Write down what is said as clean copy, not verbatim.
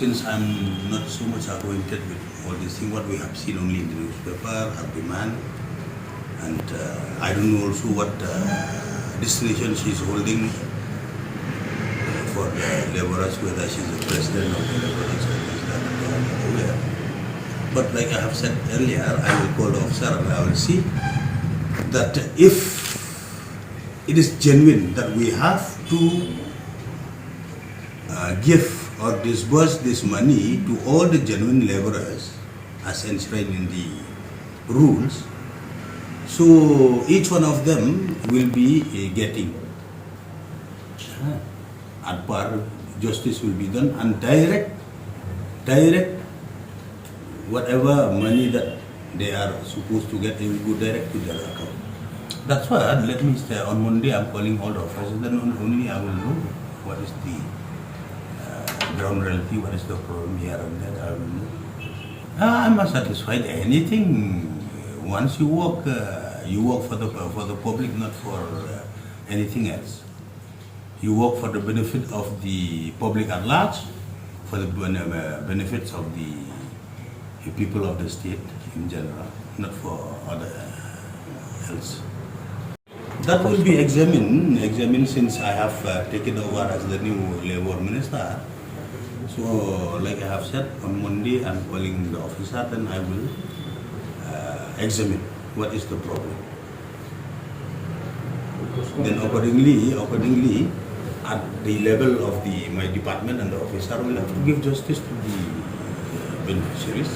since I'm not so much acquainted with all these things, what we have seen only in the newspaper, Abhiman, and I don't know also what destination she's holding for the laborers, whether she's the president of the laborers or is that, I'm not aware. But like I have said earlier, I will call the officer and I will see that if it is genuine that we have to give or disburse this money to all the genuine laborers as enshrined in the rules, so each one of them will be getting at par, justice will be done, and direct whatever money that they are supposed to get, they will go direct to their account. That's why let me say on Monday I'm calling all the officers, then only I will know what is the ground reality, what is the problem here and there, I will know. I'm not satisfied anything. Once you work for the public, not for anything else. You work for the benefit of the public at large, for the benefits of the people of the state in general, not for other else. That will be examined since I have taken over as the new Labour Minister. So, like I have said, on Monday I'm calling the officer, then I will examine what is the problem. Then accordingly, at the level of my department and the officer will have to give justice to the beneficiaries.